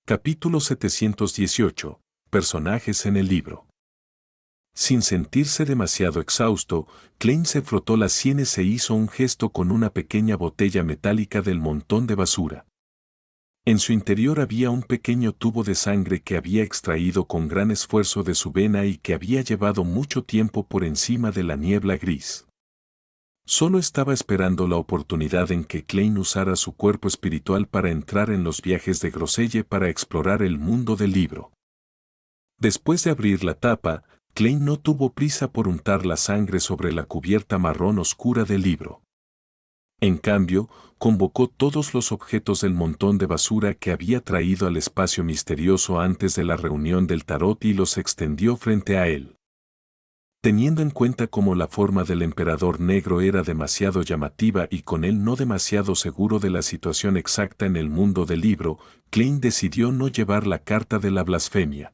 Capítulo 718. Personajes en el libro. Sin sentirse demasiado exhausto, Klein se frotó las sienes e hizo un gesto con una pequeña botella metálica del montón de basura. En su interior había un pequeño tubo de sangre que había extraído con gran esfuerzo de su vena y que había llevado mucho tiempo por encima de la niebla gris. Solo estaba esperando la oportunidad en que Klein usara su cuerpo espiritual para entrar en los viajes de Groselle para explorar el mundo del libro. Después de abrir la tapa, Klein no tuvo prisa por untar la sangre sobre la cubierta marrón oscura del libro. En cambio, convocó todos los objetos del montón de basura que había traído al espacio misterioso antes de la reunión del tarot y los extendió frente a él. Teniendo en cuenta cómo la forma del emperador negro era demasiado llamativa y con él no demasiado seguro de la situación exacta en el mundo del libro, Klein decidió no llevar la carta de la blasfemia.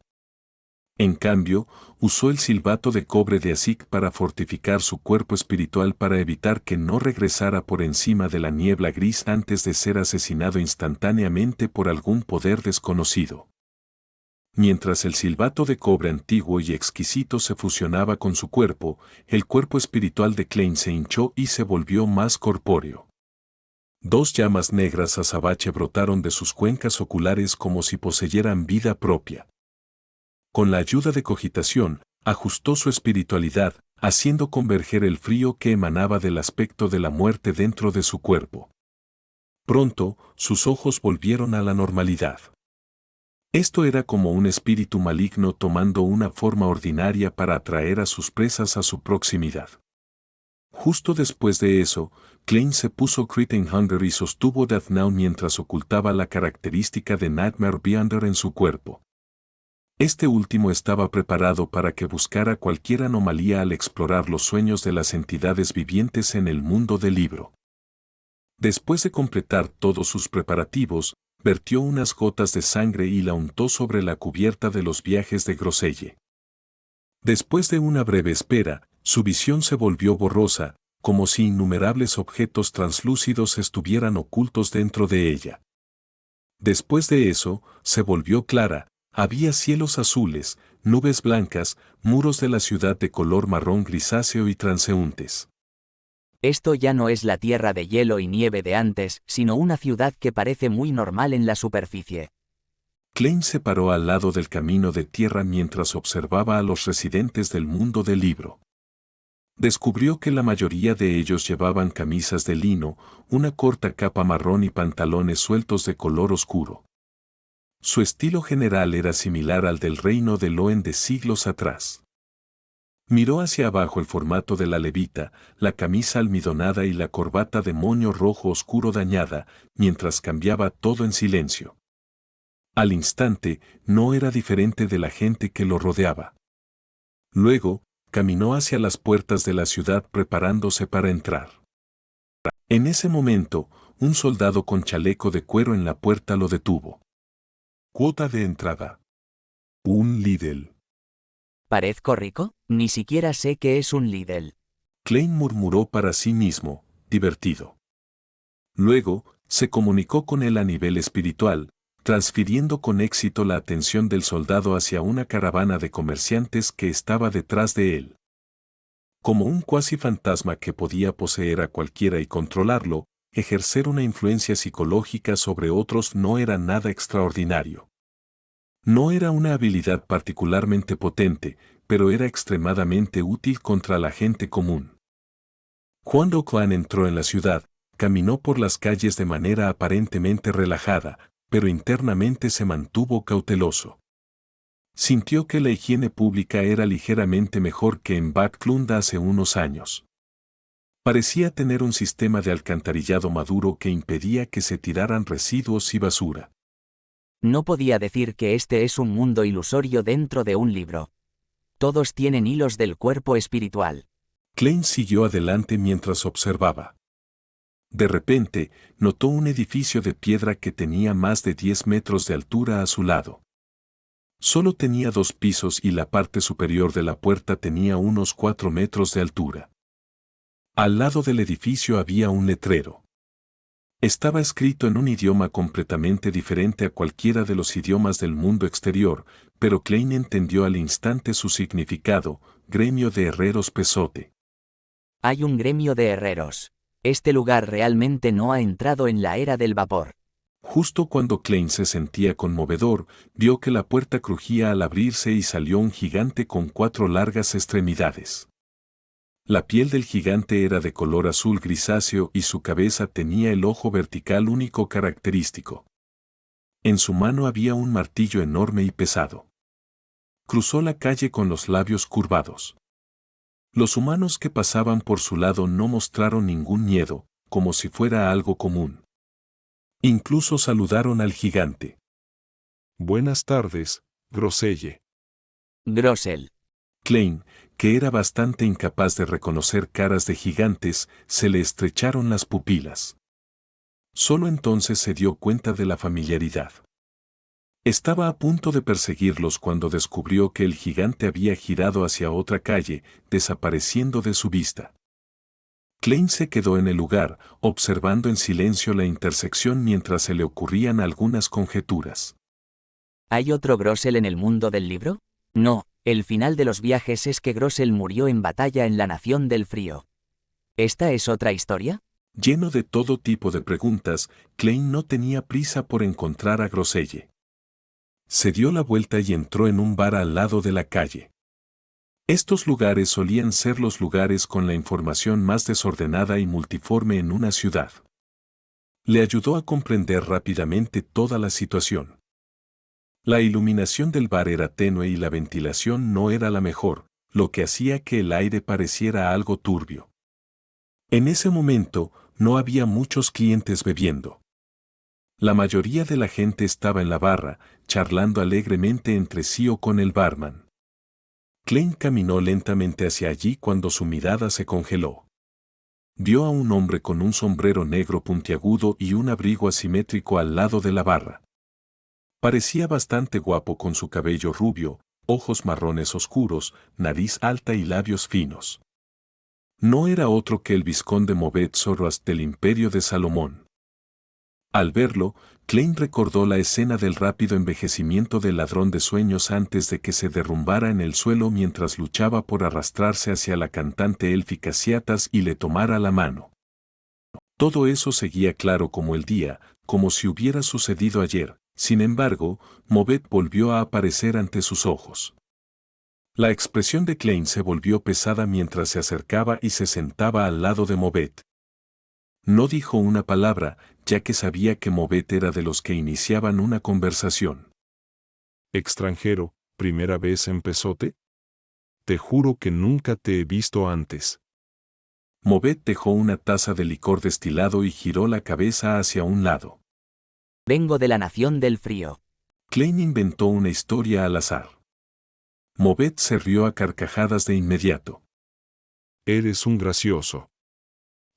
En cambio, usó el silbato de cobre de Asik para fortificar su cuerpo espiritual para evitar que no regresara por encima de la niebla gris antes de ser asesinado instantáneamente por algún poder desconocido. Mientras el silbato de cobre antiguo y exquisito se fusionaba con su cuerpo, el cuerpo espiritual de Klein se hinchó y se volvió más corpóreo. Dos llamas negras azabache brotaron de sus cuencas oculares como si poseyeran vida propia. Con la ayuda de cogitación, ajustó su espiritualidad, haciendo converger el frío que emanaba del aspecto de la muerte dentro de su cuerpo. Pronto, sus ojos volvieron a la normalidad. Esto era como un espíritu maligno tomando una forma ordinaria para atraer a sus presas a su proximidad. Justo después de eso, Klein se puso Cretan Hunger y sostuvo Death Now mientras ocultaba la característica de Nightmare Beyonder en su cuerpo. Este último estaba preparado para que buscara cualquier anomalía al explorar los sueños de las entidades vivientes en el mundo del libro. Después de completar todos sus preparativos, vertió unas gotas de sangre y la untó sobre la cubierta de los viajes de Groselle. Después de una breve espera, su visión se volvió borrosa, como si innumerables objetos translúcidos estuvieran ocultos dentro de ella. Después de eso, se volvió clara. Había cielos azules, nubes blancas, muros de la ciudad de color marrón grisáceo y transeúntes. Esto ya no es la tierra de hielo y nieve de antes, sino una ciudad que parece muy normal en la superficie. Klein se paró al lado del camino de tierra mientras observaba a los residentes del mundo del libro. Descubrió que la mayoría de ellos llevaban camisas de lino, una corta capa marrón y pantalones sueltos de color oscuro. Su estilo general era similar al del reino de Loen de siglos atrás. Miró hacia abajo el formato de la levita, la camisa almidonada y la corbata de moño rojo oscuro dañada, mientras cambiaba todo en silencio. Al instante, no era diferente de la gente que lo rodeaba. Luego, caminó hacia las puertas de la ciudad preparándose para entrar. En ese momento, un soldado con chaleco de cuero en la puerta lo detuvo. Cuota de entrada. Un Lidl. ¿Parezco rico? Ni siquiera sé qué es un Lidl. Klein murmuró para sí mismo, divertido. Luego, se comunicó con él a nivel espiritual, transfiriendo con éxito la atención del soldado hacia una caravana de comerciantes que estaba detrás de él. Como un cuasi fantasma que podía poseer a cualquiera y controlarlo, ejercer una influencia psicológica sobre otros no era nada extraordinario. No era una habilidad particularmente potente, pero era extremadamente útil contra la gente común. Cuando Klein entró en la ciudad, caminó por las calles de manera aparentemente relajada, pero internamente se mantuvo cauteloso. Sintió que la higiene pública era ligeramente mejor que en Backlund hace unos años. Parecía tener un sistema de alcantarillado maduro que impedía que se tiraran residuos y basura. No podía decir que este es un mundo ilusorio dentro de un libro. Todos tienen hilos del cuerpo espiritual. Klein siguió adelante mientras observaba. De repente, notó un edificio de piedra que tenía más de 10 metros de altura a su lado. Solo tenía 2 pisos y la parte superior de la puerta tenía unos 4 metros de altura. Al lado del edificio había un letrero. Estaba escrito en un idioma completamente diferente a cualquiera de los idiomas del mundo exterior, pero Klein entendió al instante su significado: gremio de herreros Pesote. Hay un gremio de herreros. Este lugar realmente no ha entrado en la era del vapor. Justo cuando Klein se sentía conmovedor, vio que la puerta crujía al abrirse y salió un gigante con 4 largas extremidades. La piel del gigante era de color azul grisáceo y su cabeza tenía el ojo vertical único característico. En su mano había un martillo enorme y pesado. Cruzó la calle con los labios curvados. Los humanos que pasaban por su lado no mostraron ningún miedo, como si fuera algo común. Incluso saludaron al gigante. Buenas tardes, Groselle. Grossel. Klein, que era bastante incapaz de reconocer caras de gigantes, se le estrecharon las pupilas. Solo entonces se dio cuenta de la familiaridad. Estaba a punto de perseguirlos cuando descubrió que el gigante había girado hacia otra calle, desapareciendo de su vista. Klein se quedó en el lugar, observando en silencio la intersección mientras se le ocurrían algunas conjeturas. ¿Hay otro Grossel en el mundo del libro? No, el final de los viajes es que Grossel murió en batalla en la Nación del Frío. ¿Esta es otra historia? Lleno de todo tipo de preguntas, Klein no tenía prisa por encontrar a Groselle. Se dio la vuelta y entró en un bar al lado de la calle. Estos lugares solían ser los lugares con la información más desordenada y multiforme en una ciudad. Le ayudó a comprender rápidamente toda la situación. La iluminación del bar era tenue y la ventilación no era la mejor, lo que hacía que el aire pareciera algo turbio. En ese momento, no había muchos clientes bebiendo. La mayoría de la gente estaba en la barra, charlando alegremente entre sí o con el barman. Klein caminó lentamente hacia allí cuando su mirada se congeló. Vio a un hombre con un sombrero negro puntiagudo y un abrigo asimétrico al lado de la barra. Parecía bastante guapo con su cabello rubio, ojos marrones oscuros, nariz alta y labios finos. No era otro que el vizconde Movet Zoroast del Imperio de Salomón. Al verlo, Klein recordó la escena del rápido envejecimiento del ladrón de sueños antes de que se derrumbara en el suelo mientras luchaba por arrastrarse hacia la cantante élfica Ciatas y le tomara la mano. Todo eso seguía claro como el día, como si hubiera sucedido ayer. Sin embargo, Movet volvió a aparecer ante sus ojos. La expresión de Klein se volvió pesada mientras se acercaba y se sentaba al lado de Movet. No dijo una palabra, ya que sabía que Movet era de los que iniciaban una conversación. Extranjero, ¿primera vez en Pesote? Te juro que nunca te he visto antes. Movet dejó una taza de licor destilado y giró la cabeza hacia un lado. Vengo de la Nación del Frío. Klein inventó una historia al azar. Movet se rió a carcajadas de inmediato. Eres un gracioso.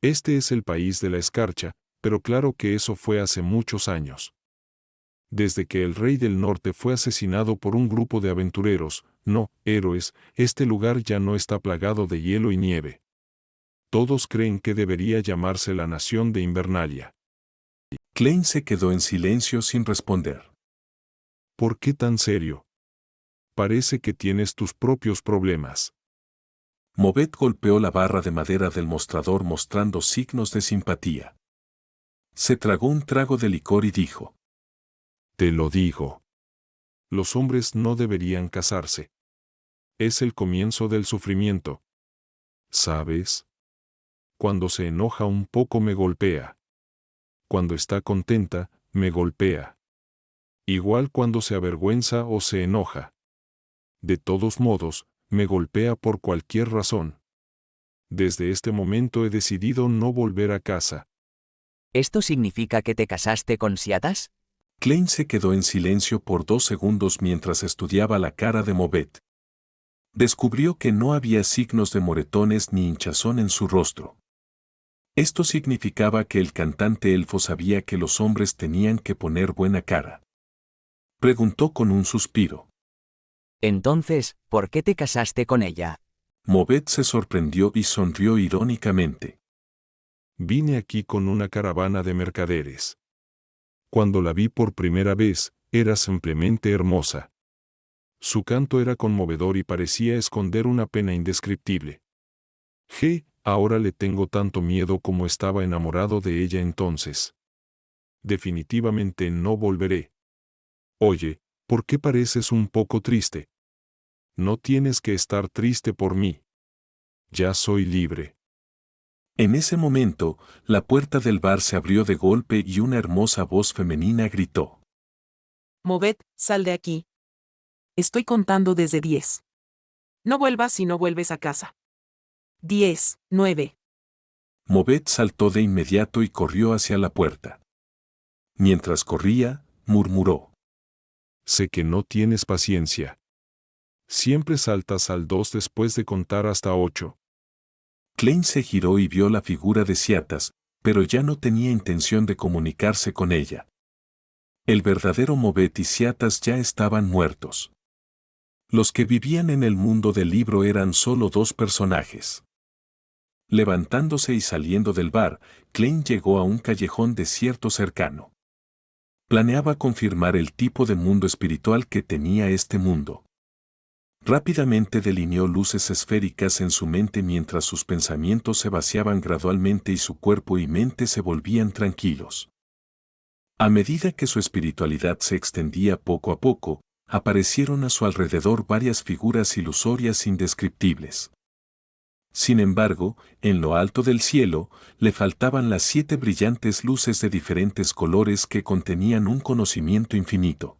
Este es el país de la escarcha, pero claro que eso fue hace muchos años. Desde que el rey del norte fue asesinado por un grupo de aventureros, no, héroes, este lugar ya no está plagado de hielo y nieve. Todos creen que debería llamarse la Nación de Invernalia. Klein se quedó en silencio sin responder. ¿Por qué tan serio? Parece que tienes tus propios problemas. Movet golpeó la barra de madera del mostrador mostrando signos de simpatía. Se tragó un trago de licor y dijo: Te lo digo. Los hombres no deberían casarse. Es el comienzo del sufrimiento. ¿Sabes? Cuando se enoja un poco me golpea. Cuando está contenta, me golpea. Igual cuando se avergüenza o se enoja. De todos modos, me golpea por cualquier razón. Desde este momento he decidido no volver a casa. ¿Esto significa que te casaste con Ciatas? Klein se quedó en silencio por 2 segundos mientras estudiaba la cara de Movet. Descubrió que no había signos de moretones ni hinchazón en su rostro. Esto significaba que el cantante elfo sabía que los hombres tenían que poner buena cara. Preguntó con un suspiro. Entonces, ¿por qué te casaste con ella? Movet se sorprendió y sonrió irónicamente. Vine aquí con una caravana de mercaderes. Cuando la vi por primera vez, era simplemente hermosa. Su canto era conmovedor y parecía esconder una pena indescriptible. Ahora le tengo tanto miedo como estaba enamorado de ella entonces. Definitivamente no volveré. Oye, ¿por qué pareces un poco triste? No tienes que estar triste por mí. Ya soy libre. En ese momento, la puerta del bar se abrió de golpe y una hermosa voz femenina gritó. Movet, sal de aquí. Estoy contando desde 10. No vuelvas si no vuelves a casa. 10, 9. Movet saltó de inmediato y corrió hacia la puerta. Mientras corría, murmuró. Sé que no tienes paciencia. Siempre saltas al 2 después de contar hasta 8. Klein se giró y vio la figura de Ciatas, pero ya no tenía intención de comunicarse con ella. El verdadero Movet y Ciatas ya estaban muertos. Los que vivían en el mundo del libro eran solo dos personajes. Levantándose y saliendo del bar, Klein llegó a un callejón desierto cercano. Planeaba confirmar el tipo de mundo espiritual que tenía este mundo. Rápidamente delineó luces esféricas en su mente mientras sus pensamientos se vaciaban gradualmente y su cuerpo y mente se volvían tranquilos. A medida que su espiritualidad se extendía poco a poco, aparecieron a su alrededor varias figuras ilusorias indescriptibles. Sin embargo, en lo alto del cielo, le faltaban las 7 brillantes luces de diferentes colores que contenían un conocimiento infinito.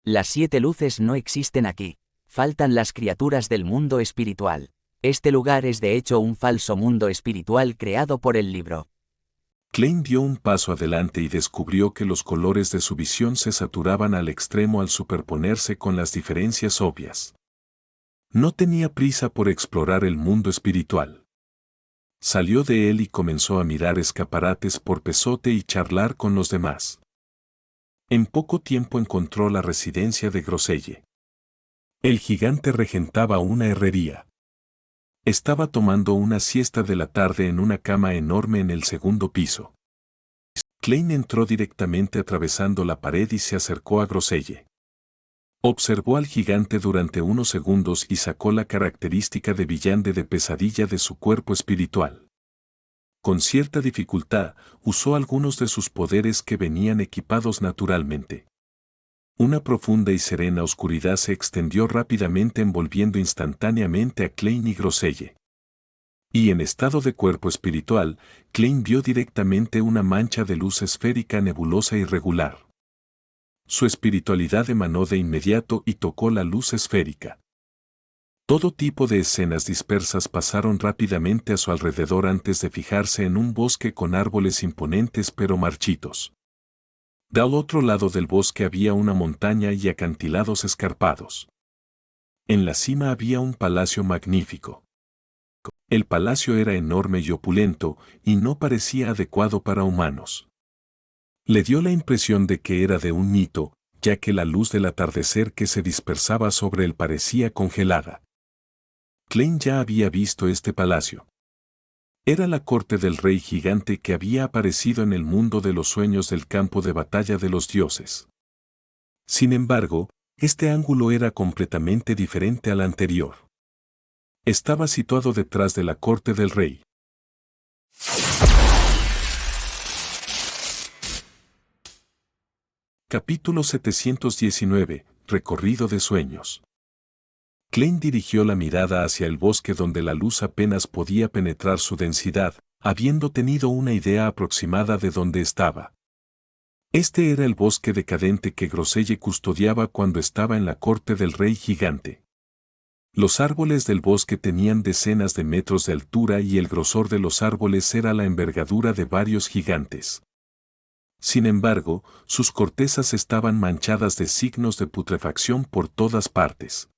Las 7 luces no existen aquí. Faltan las criaturas del mundo espiritual. Este lugar es de hecho un falso mundo espiritual creado por el libro. Klein dio un paso adelante y descubrió que los colores de su visión se saturaban al extremo al superponerse con las diferencias obvias. No tenía prisa por explorar el mundo espiritual. Salió de él y comenzó a mirar escaparates por pesote y charlar con los demás. En poco tiempo encontró la residencia de Groselle. El gigante regentaba una herrería. Estaba tomando una siesta de la tarde en una cama enorme en el segundo piso. Klein entró directamente atravesando la pared y se acercó a Groselle. Observó al gigante durante unos segundos y sacó la característica de villante de pesadilla de su cuerpo espiritual. Con cierta dificultad, usó algunos de sus poderes que venían equipados naturalmente. Una profunda y serena oscuridad se extendió rápidamente envolviendo instantáneamente a Klein y Groselle. Y en estado de cuerpo espiritual, Klein vio directamente una mancha de luz esférica nebulosa irregular. Su espiritualidad emanó de inmediato y tocó la luz esférica. Todo tipo de escenas dispersas pasaron rápidamente a su alrededor antes de fijarse en un bosque con árboles imponentes pero marchitos. Del otro lado del bosque había una montaña y acantilados escarpados. En la cima había un palacio magnífico. El palacio era enorme y opulento, y no parecía adecuado para humanos. Le dio la impresión de que era de un mito, ya que la luz del atardecer que se dispersaba sobre él parecía congelada. Klein ya había visto este palacio. Era la corte del rey gigante que había aparecido en el mundo de los sueños del campo de batalla de los dioses. Sin embargo, este ángulo era completamente diferente al anterior. Estaba situado detrás de la corte del rey. Capítulo 719. Recorrido de sueños. Klein dirigió la mirada hacia el bosque donde la luz apenas podía penetrar su densidad, habiendo tenido una idea aproximada de dónde estaba. Este era el bosque decadente que Groselle custodiaba cuando estaba en la corte del rey gigante. Los árboles del bosque tenían decenas de metros de altura y el grosor de los árboles era la envergadura de varios gigantes. Sin embargo, sus cortezas estaban manchadas de signos de putrefacción por todas partes.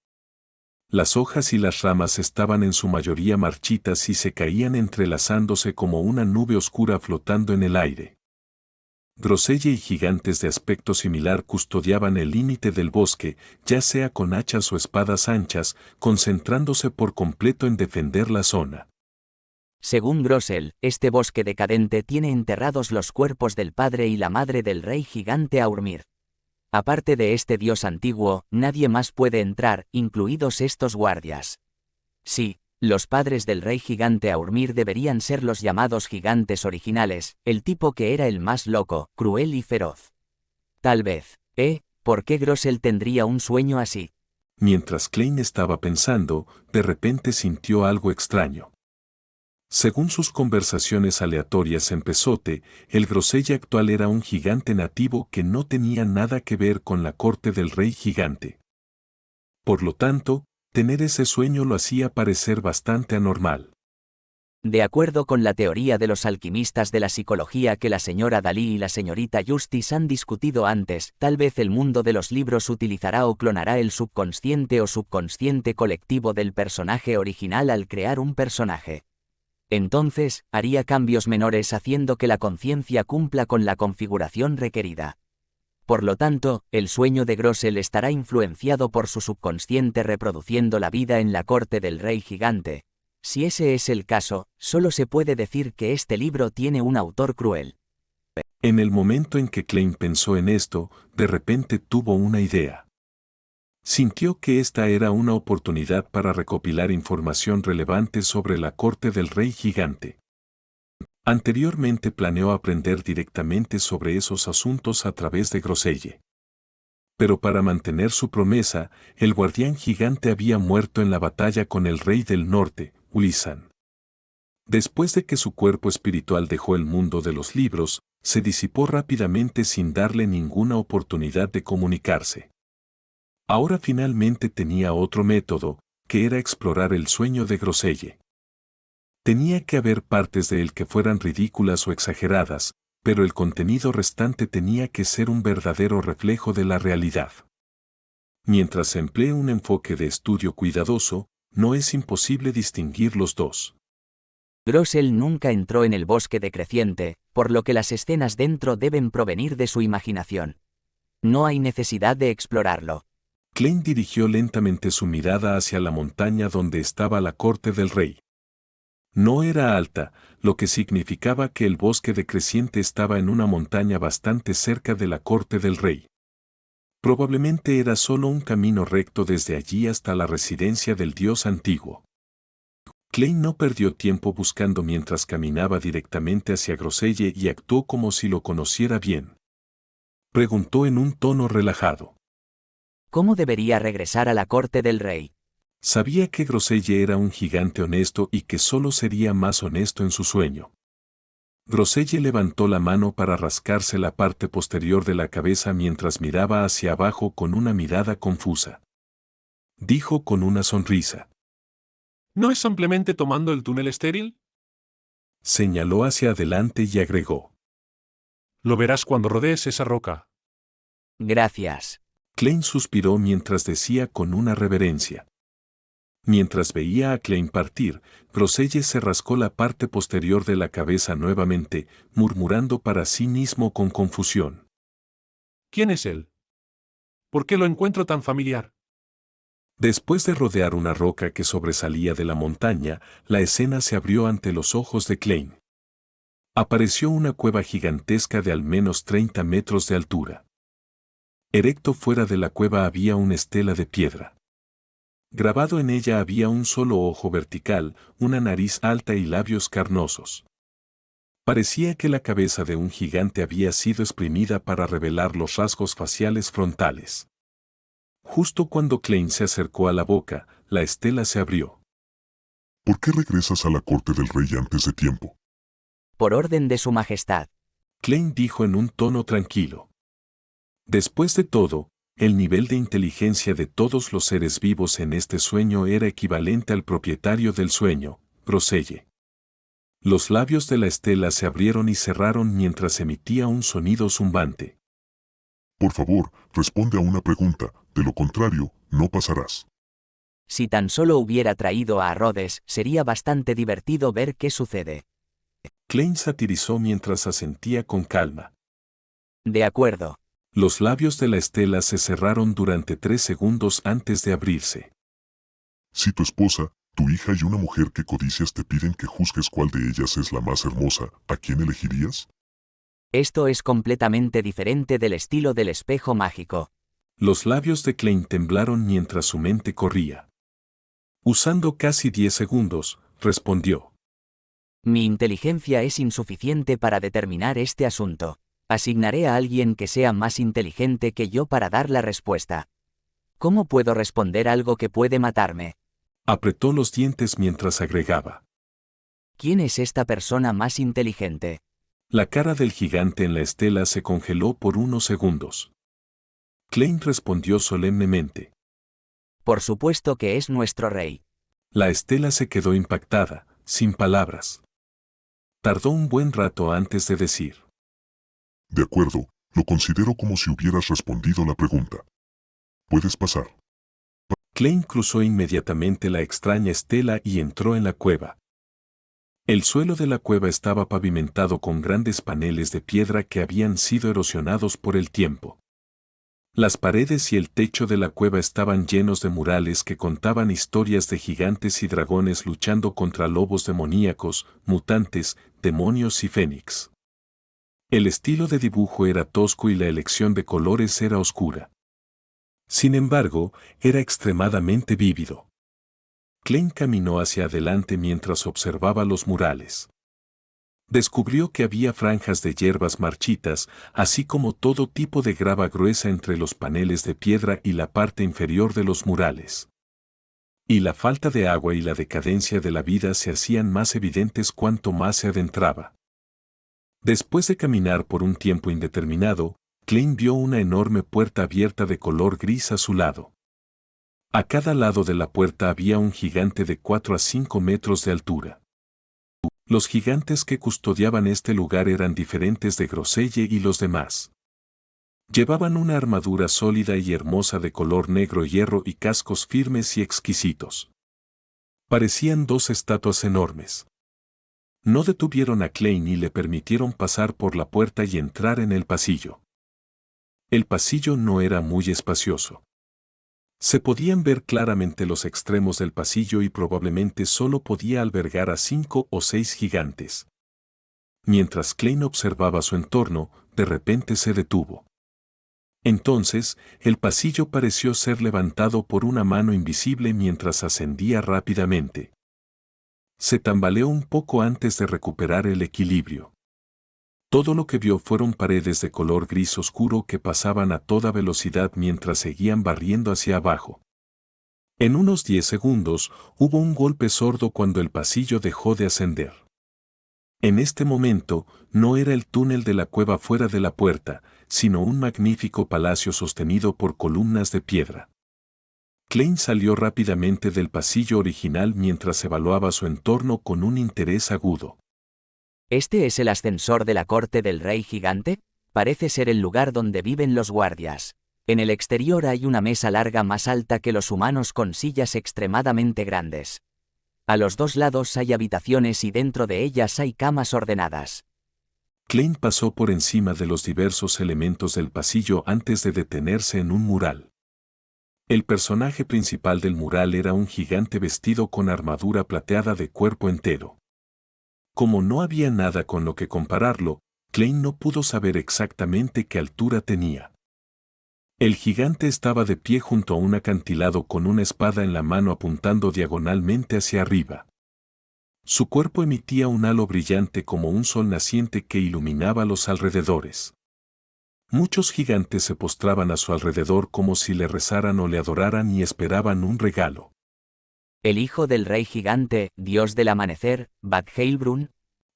Las hojas y las ramas estaban en su mayoría marchitas y se caían entrelazándose como una nube oscura flotando en el aire. Groselle y gigantes de aspecto similar custodiaban el límite del bosque, ya sea con hachas o espadas anchas, concentrándose por completo en defender la zona. Según Grossel, este bosque decadente tiene enterrados los cuerpos del padre y la madre del rey gigante Aurmir. Aparte de este dios antiguo, nadie más puede entrar, incluidos estos guardias. Sí, los padres del rey gigante Aurmir deberían ser los llamados gigantes originales, el tipo que era el más loco, cruel y feroz. Tal vez, ¿por qué Grossel tendría un sueño así? Mientras Klein estaba pensando, de repente sintió algo extraño. Según sus conversaciones aleatorias en Pesote, el Grosella actual era un gigante nativo que no tenía nada que ver con la corte del rey gigante. Por lo tanto, tener ese sueño lo hacía parecer bastante anormal. De acuerdo con la teoría de los alquimistas de la psicología que la señora Dalí y la señorita Justice han discutido antes, tal vez el mundo de los libros utilizará o clonará el subconsciente o subconsciente colectivo del personaje original al crear un personaje. Entonces, haría cambios menores haciendo que la conciencia cumpla con la configuración requerida. Por lo tanto, el sueño de Grossel estará influenciado por su subconsciente reproduciendo la vida en la corte del rey gigante. Si ese es el caso, solo se puede decir que este libro tiene un autor cruel. En el momento en que Klein pensó en esto, de repente tuvo una idea. Sintió que esta era una oportunidad para recopilar información relevante sobre la corte del rey gigante. Anteriormente planeó aprender directamente sobre esos asuntos a través de Groselle. Pero para mantener su promesa, el guardián gigante había muerto en la batalla con el rey del norte, Ulisan. Después de que su cuerpo espiritual dejó el mundo de los libros, se disipó rápidamente sin darle ninguna oportunidad de comunicarse. Ahora finalmente tenía otro método, que era explorar el sueño de Groselle. Tenía que haber partes de él que fueran ridículas o exageradas, pero el contenido restante tenía que ser un verdadero reflejo de la realidad. Mientras emplee un enfoque de estudio cuidadoso, no es imposible distinguir los dos. Grossel nunca entró en el bosque decreciente, por lo que las escenas dentro deben provenir de su imaginación. No hay necesidad de explorarlo. Klein dirigió lentamente su mirada hacia la montaña donde estaba la corte del rey. No era alta, lo que significaba que el bosque decreciente estaba en una montaña bastante cerca de la corte del rey. Probablemente era solo un camino recto desde allí hasta la residencia del dios antiguo. Klein no perdió tiempo buscando mientras caminaba directamente hacia Groselle y actuó como si lo conociera bien. Preguntó en un tono relajado. ¿Cómo debería regresar a la corte del rey? Sabía que Groselle era un gigante honesto y que solo sería más honesto en su sueño. Groselle levantó la mano para rascarse la parte posterior de la cabeza mientras miraba hacia abajo con una mirada confusa. Dijo con una sonrisa. ¿No es simplemente tomando el túnel estéril? Señaló hacia adelante y agregó. Lo verás cuando rodees esa roca. Gracias. Klein suspiró mientras decía con una reverencia. Mientras veía a Klein partir, Groselle se rascó la parte posterior de la cabeza nuevamente, murmurando para sí mismo con confusión. ¿Quién es él? ¿Por qué lo encuentro tan familiar? Después de rodear una roca que sobresalía de la montaña, la escena se abrió ante los ojos de Klein. Apareció una cueva gigantesca de al menos 30 metros de altura. Erecto fuera de la cueva había una estela de piedra. Grabado en ella había un solo ojo vertical, una nariz alta y labios carnosos. Parecía que la cabeza de un gigante había sido exprimida para revelar los rasgos faciales frontales. Justo cuando Klein se acercó a la boca, la estela se abrió. ¿Por qué regresas a la corte del rey antes de tiempo? Por orden de su majestad. Klein dijo en un tono tranquilo. Después de todo, el nivel de inteligencia de todos los seres vivos en este sueño era equivalente al propietario del sueño, Groselle. Los labios de la estela se abrieron y cerraron mientras emitía un sonido zumbante. Por favor, responde a una pregunta, de lo contrario, no pasarás. Si tan solo hubiera traído a Rhodes, sería bastante divertido ver qué sucede. Klein satirizó mientras asentía con calma. De acuerdo. Los labios de la estela se cerraron durante 3 segundos antes de abrirse. Si tu esposa, Tu hija y una mujer que codicias te piden que juzgues cuál de ellas es la más hermosa. ¿A quién elegirías? Esto es completamente diferente del estilo del espejo mágico. Los labios de Klein temblaron mientras su mente corría. Usando casi 10 segundos, respondió. Mi inteligencia es insuficiente para determinar este asunto. Asignaré a alguien que sea más inteligente que yo para dar la respuesta. ¿Cómo puedo responder algo que puede matarme? Apretó los dientes mientras agregaba. ¿Quién es esta persona más inteligente? La cara del gigante en la estela se congeló por unos segundos. Klein respondió solemnemente. Por supuesto que es nuestro rey. La estela se quedó impactada, sin palabras. Tardó un buen rato antes de decir. De acuerdo, lo considero como si hubieras respondido la pregunta. Puedes pasar. Klein cruzó inmediatamente la extraña estela y entró en la cueva. El suelo de la cueva estaba pavimentado con grandes paneles de piedra que habían sido erosionados por el tiempo. Las paredes y el techo de la cueva estaban llenos de murales que contaban historias de gigantes y dragones luchando contra lobos demoníacos, mutantes, demonios y fénix. El estilo de dibujo era tosco y la elección de colores era oscura. Sin embargo, era extremadamente vívido. Klein caminó hacia adelante mientras observaba los murales. Descubrió que había franjas de hierbas marchitas, así como todo tipo de grava gruesa entre los paneles de piedra y la parte inferior de los murales. Y la falta de agua y la decadencia de la vida se hacían más evidentes cuanto más se adentraba. Después de caminar por un tiempo indeterminado, Klein vio una enorme puerta abierta de color gris a su lado. A cada lado de la puerta había un gigante de 4 a 5 metros de altura. Los gigantes que custodiaban este lugar eran diferentes de Groselle y los demás. Llevaban una armadura sólida y hermosa de color negro hierro y cascos firmes y exquisitos. Parecían dos estatuas enormes. No detuvieron a Klein y le permitieron pasar por la puerta y entrar en el pasillo. El pasillo no era muy espacioso. Se podían ver claramente los extremos del pasillo y probablemente solo podía albergar a 5 o 6 gigantes. Mientras Klein observaba su entorno, de repente se detuvo. Entonces, el pasillo pareció ser levantado por una mano invisible mientras ascendía rápidamente. Se tambaleó un poco antes de recuperar el equilibrio. Todo lo que vio fueron paredes de color gris oscuro que pasaban a toda velocidad mientras seguían barriendo hacia abajo. En unos 10 segundos, hubo un golpe sordo cuando el pasillo dejó de ascender. En este momento, no era el túnel de la cueva fuera de la puerta, sino un magnífico palacio sostenido por columnas de piedra. Klein salió rápidamente del pasillo original mientras evaluaba su entorno con un interés agudo. ¿Este es el ascensor de la corte del rey gigante? Parece ser el lugar donde viven los guardias. En el exterior hay una mesa larga más alta que los humanos con sillas extremadamente grandes. A los dos lados hay habitaciones y dentro de ellas hay camas ordenadas. Klein pasó por encima de los diversos elementos del pasillo antes de detenerse en un mural. El personaje principal del mural era un gigante vestido con armadura plateada de cuerpo entero. Como no había nada con lo que compararlo, Klein no pudo saber exactamente qué altura tenía. El gigante estaba de pie junto a un acantilado con una espada en la mano apuntando diagonalmente hacia arriba. Su cuerpo emitía un halo brillante como un sol naciente que iluminaba los alrededores. Muchos gigantes se postraban a su alrededor como si le rezaran o le adoraran y esperaban un regalo. El hijo del rey gigante, dios del amanecer, Badheilbrun.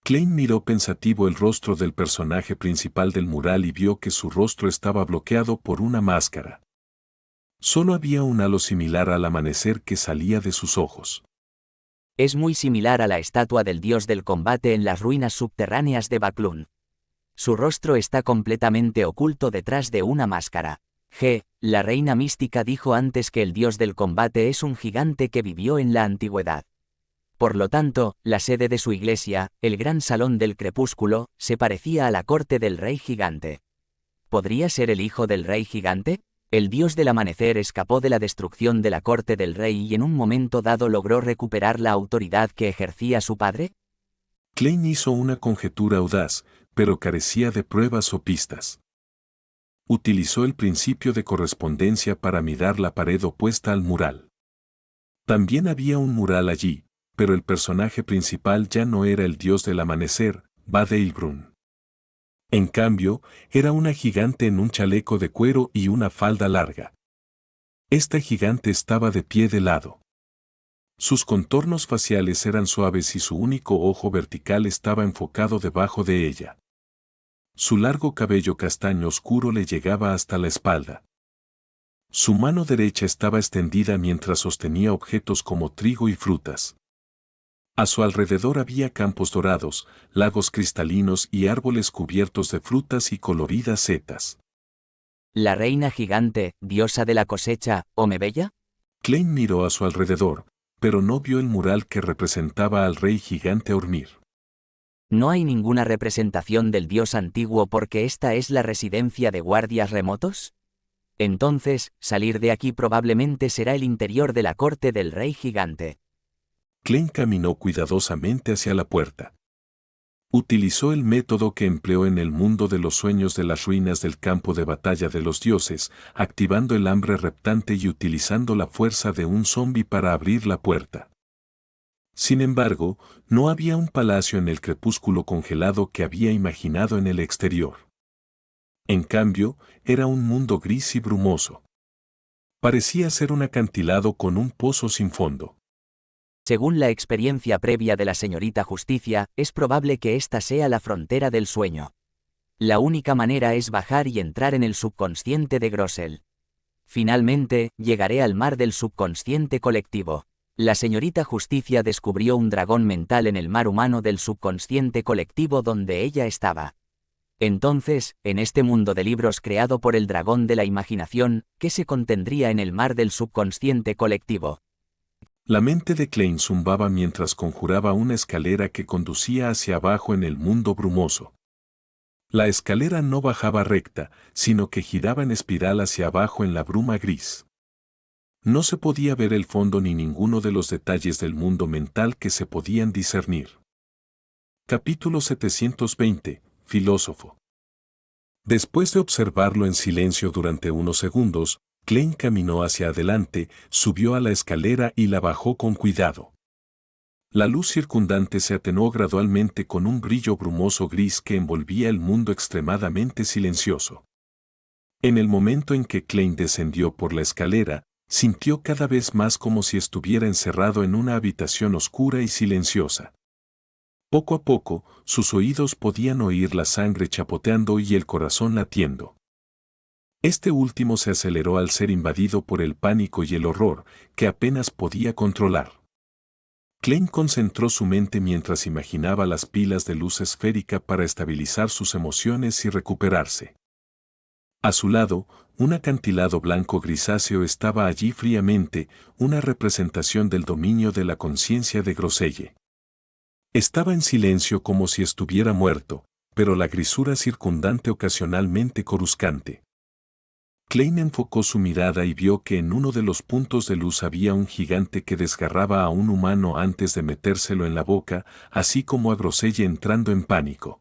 Klein miró pensativo el rostro del personaje principal del mural y vio que su rostro estaba bloqueado por una máscara. Solo había un halo similar al amanecer que salía de sus ojos. Es muy similar a la estatua del dios del combate en las ruinas subterráneas de Baklun. Su rostro está completamente oculto detrás de una máscara. La reina mística dijo antes que el dios del combate es un gigante que vivió en la antigüedad. Por lo tanto, la sede de su iglesia, el gran salón del crepúsculo, se parecía a la corte del rey gigante. ¿Podría ser el hijo del rey gigante? El dios del amanecer escapó de la destrucción de la corte del rey y en un momento dado logró recuperar la autoridad que ejercía su padre. Klein hizo una conjetura audaz, pero carecía de pruebas o pistas. Utilizó el principio de correspondencia para mirar la pared opuesta al mural. También había un mural allí, pero el personaje principal ya no era el dios del amanecer, Badeilbrun. En cambio, era una gigante en un chaleco de cuero y una falda larga. Esta gigante estaba de pie de lado. Sus contornos faciales eran suaves y su único ojo vertical estaba enfocado debajo de ella. Su largo cabello castaño oscuro le llegaba hasta la espalda. Su mano derecha estaba extendida mientras sostenía objetos como trigo y frutas. A su alrededor había campos dorados, lagos cristalinos y árboles cubiertos de frutas y coloridas setas. ¿La reina gigante, diosa de la cosecha, Omebella? Klein miró a su alrededor, pero no vio el mural que representaba al rey gigante Ormir. No hay ninguna representación del dios antiguo porque esta es la residencia de guardias remotos. Entonces, salir de aquí probablemente será el interior de la corte del rey gigante. Klein caminó cuidadosamente hacia la puerta. Utilizó el método que empleó en el mundo de los sueños de las ruinas del campo de batalla de los dioses, activando el hambre reptante y utilizando la fuerza de un zombi para abrir la puerta. Sin embargo, no había un palacio en el crepúsculo congelado que había imaginado en el exterior. En cambio, era un mundo gris y brumoso. Parecía ser un acantilado con un pozo sin fondo. Según la experiencia previa de la señorita Justicia, es probable que esta sea la frontera del sueño. La única manera es bajar y entrar en el subconsciente de Grossel. Finalmente, llegaré al mar del subconsciente colectivo. La señorita Justicia descubrió un dragón mental en el mar humano del subconsciente colectivo donde ella estaba. Entonces, en este mundo de libros creado por el dragón de la imaginación, ¿qué se contendría en el mar del subconsciente colectivo? La mente de Klein zumbaba mientras conjuraba una escalera que conducía hacia abajo en el mundo brumoso. La escalera no bajaba recta, sino que giraba en espiral hacia abajo en la bruma gris. No se podía ver el fondo ni ninguno de los detalles del mundo mental que se podían discernir. Capítulo 720. Filósofo. Después de observarlo en silencio durante unos segundos, Klein caminó hacia adelante, subió a la escalera y la bajó con cuidado. La luz circundante se atenuó gradualmente con un brillo brumoso gris que envolvía el mundo extremadamente silencioso. En el momento en que Klein descendió por la escalera, sintió cada vez más como si estuviera encerrado en una habitación oscura y silenciosa. Poco a poco, sus oídos podían oír la sangre chapoteando y el corazón latiendo. Este último se aceleró al ser invadido por el pánico y el horror, que apenas podía controlar. Klein concentró su mente mientras imaginaba las pilas de luz esférica para estabilizar sus emociones y recuperarse. A su lado, un acantilado blanco grisáceo estaba allí fríamente, una representación del dominio de la conciencia de Groselle. Estaba en silencio como si estuviera muerto, pero la grisura circundante ocasionalmente coruscante. Klein enfocó su mirada y vio que en uno de los puntos de luz había un gigante que desgarraba a un humano antes de metérselo en la boca, así como a Groselle entrando en pánico.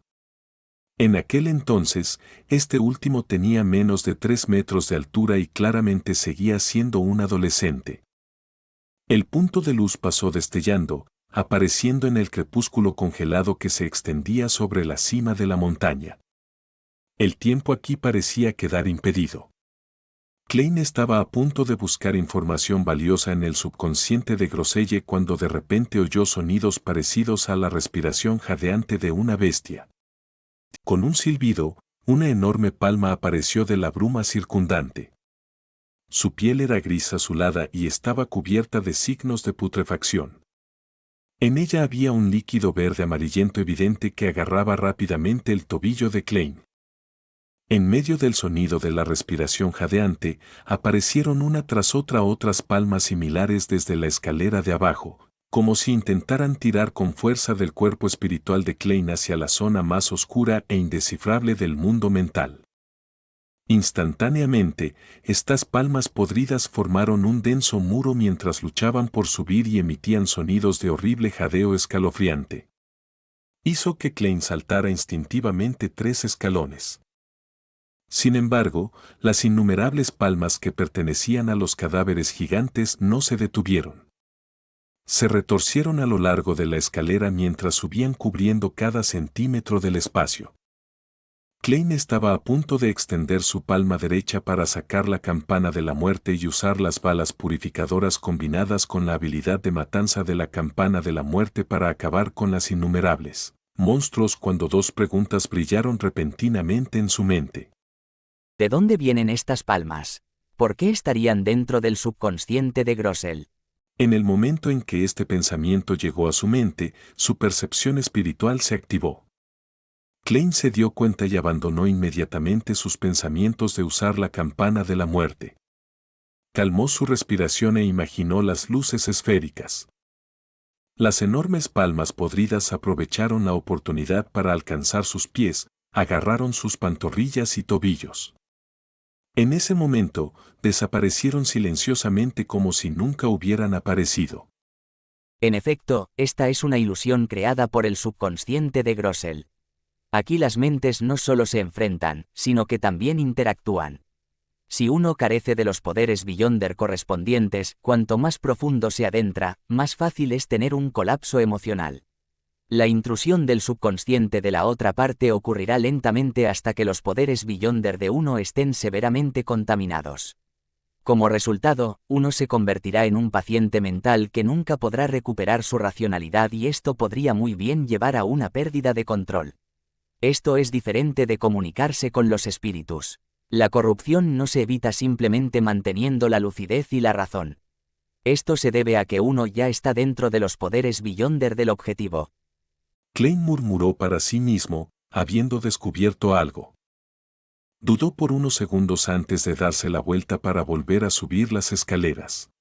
En aquel entonces, este último tenía menos de 3 metros de altura y claramente seguía siendo un adolescente. El punto de luz pasó destellando, apareciendo en el crepúsculo congelado que se extendía sobre la cima de la montaña. El tiempo aquí parecía quedar impedido. Klein estaba a punto de buscar información valiosa en el subconsciente de Groselle cuando de repente oyó sonidos parecidos a la respiración jadeante de una bestia. Con un silbido, una enorme palma apareció de la bruma circundante. Su piel era gris azulada y estaba cubierta de signos de putrefacción. En ella había un líquido verde amarillento evidente que agarraba rápidamente el tobillo de Klein. En medio del sonido de la respiración jadeante, aparecieron una tras otra otras palmas similares desde la escalera de abajo, como si intentaran tirar con fuerza del cuerpo espiritual de Klein hacia la zona más oscura e indescifrable del mundo mental. Instantáneamente, estas palmas podridas formaron un denso muro mientras luchaban por subir y emitían sonidos de horrible jadeo escalofriante. Hizo que Klein saltara instintivamente 3 escalones. Sin embargo, las innumerables palmas que pertenecían a los cadáveres gigantes no se detuvieron. Se retorcieron a lo largo de la escalera mientras subían cubriendo cada centímetro del espacio. Klein estaba a punto de extender su palma derecha para sacar la campana de la muerte y usar las balas purificadoras combinadas con la habilidad de matanza de la campana de la muerte para acabar con las innumerables monstruos cuando 2 preguntas brillaron repentinamente en su mente. ¿De dónde vienen estas palmas? ¿Por qué estarían dentro del subconsciente de Grossel? En el momento en que este pensamiento llegó a su mente, su percepción espiritual se activó. Klein se dio cuenta y abandonó inmediatamente sus pensamientos de usar la campana de la muerte. Calmó su respiración e imaginó las luces esféricas. Las enormes palmas podridas aprovecharon la oportunidad para alcanzar sus pies, agarraron sus pantorrillas y tobillos. En ese momento, desaparecieron silenciosamente como si nunca hubieran aparecido. En efecto, esta es una ilusión creada por el subconsciente de Grossel. Aquí las mentes no solo se enfrentan, sino que también interactúan. Si uno carece de los poderes Beyonder correspondientes, cuanto más profundo se adentra, más fácil es tener un colapso emocional. La intrusión del subconsciente de la otra parte ocurrirá lentamente hasta que los poderes Beyonder de uno estén severamente contaminados. Como resultado, uno se convertirá en un paciente mental que nunca podrá recuperar su racionalidad y esto podría muy bien llevar a una pérdida de control. Esto es diferente de comunicarse con los espíritus. La corrupción no se evita simplemente manteniendo la lucidez y la razón. Esto se debe a que uno ya está dentro de los poderes Beyonder del objetivo. Klein murmuró para sí mismo, habiendo descubierto algo. Dudó por unos segundos antes de darse la vuelta para volver a subir las escaleras.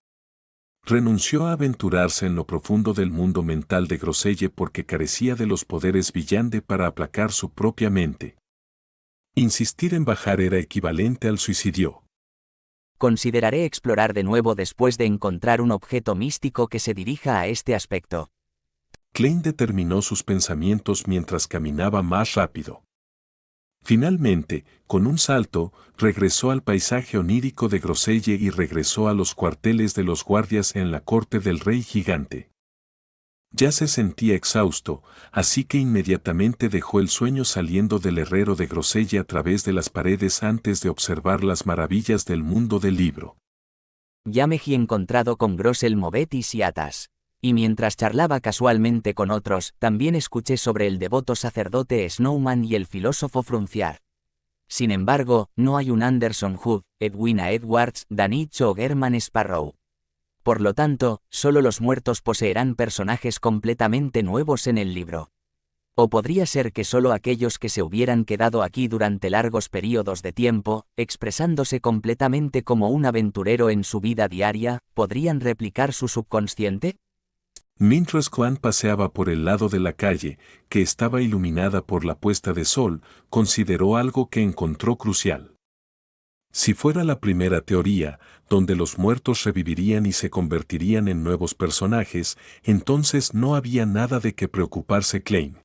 Renunció a aventurarse en lo profundo del mundo mental de Grosselle porque carecía de los poderes Beyonder para aplacar su propia mente. Insistir en bajar era equivalente al suicidio. Consideraré explorar de nuevo después de encontrar un objeto místico que se dirija a este aspecto. Klein determinó sus pensamientos mientras caminaba más rápido. Finalmente, con un salto, regresó al paisaje onírico de Grosselle y regresó a los cuarteles de los guardias en la corte del rey gigante. Ya se sentía exhausto, así que inmediatamente dejó el sueño saliendo del herrero de Grosselle a través de las paredes antes de observar las maravillas del mundo del libro. Ya me he encontrado con Grossel Movet y Siatas. Y mientras charlaba casualmente con otros, también escuché sobre el devoto sacerdote Snowman y el filósofo Frunciar. Sin embargo, no hay un Anderson Hood, Edwina Edwards, Danich o German Sparrow. Por lo tanto, solo los muertos poseerán personajes completamente nuevos en el libro. O podría ser que solo aquellos que se hubieran quedado aquí durante largos periodos de tiempo, expresándose completamente como un aventurero en su vida diaria, podrían replicar su subconsciente. Mientras Juan paseaba por el lado de la calle, que estaba iluminada por la puesta de sol, consideró algo que encontró crucial. Si fuera la primera teoría, donde los muertos revivirían y se convertirían en nuevos personajes, entonces no había nada de qué preocuparse Klein.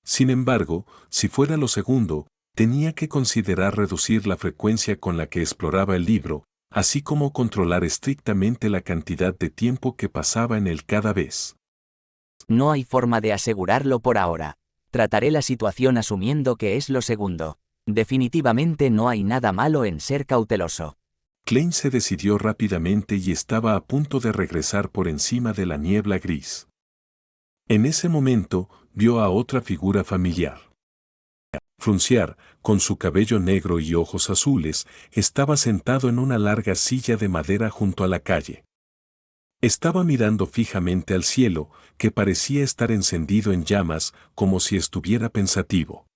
Sin embargo, si fuera lo segundo, tenía que considerar reducir la frecuencia con la que exploraba el libro, así como controlar estrictamente la cantidad de tiempo que pasaba en él cada vez. No hay forma de asegurarlo por ahora. Trataré la situación asumiendo que es lo segundo. Definitivamente no hay nada malo en ser cauteloso. Klein se decidió rápidamente y estaba a punto de regresar por encima de la niebla gris. En ese momento, vio a otra figura familiar. Frunciar, con su cabello negro y ojos azules, estaba sentado en una larga silla de madera junto a la calle. Estaba mirando fijamente al cielo, que parecía estar encendido en llamas, como si estuviera pensativo.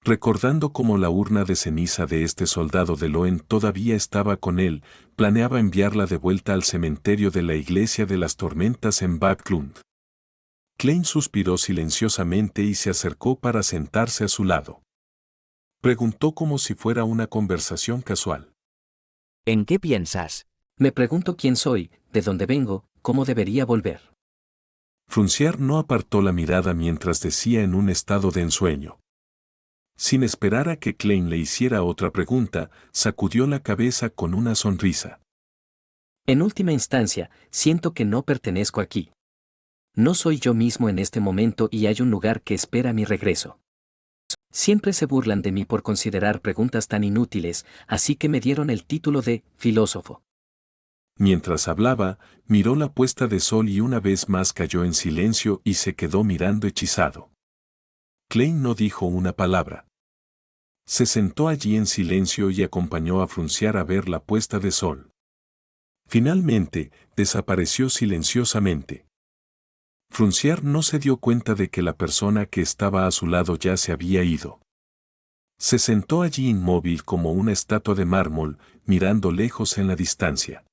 Recordando cómo la urna de ceniza de este soldado de Loen todavía estaba con él, planeaba enviarla de vuelta al cementerio de la iglesia de las tormentas en Bad Klund. Klein suspiró silenciosamente y se acercó para sentarse a su lado. Preguntó como si fuera una conversación casual. ¿En qué piensas? Me pregunto quién soy, de dónde vengo, cómo debería volver. Frunciar no apartó la mirada mientras decía en un estado de ensueño. Sin esperar a que Klein le hiciera otra pregunta, sacudió la cabeza con una sonrisa. En última instancia, siento que no pertenezco aquí. No soy yo mismo en este momento y hay un lugar que espera mi regreso. Siempre se burlan de mí por considerar preguntas tan inútiles, así que me dieron el título de filósofo. Mientras hablaba, miró la puesta de sol y una vez más cayó en silencio y se quedó mirando hechizado. Klein no dijo una palabra. Se sentó allí en silencio y acompañó a Frunciar a ver la puesta de sol. Finalmente, desapareció silenciosamente. Frunciar no se dio cuenta de que la persona que estaba a su lado ya se había ido. Se sentó allí inmóvil como una estatua de mármol, mirando lejos en la distancia.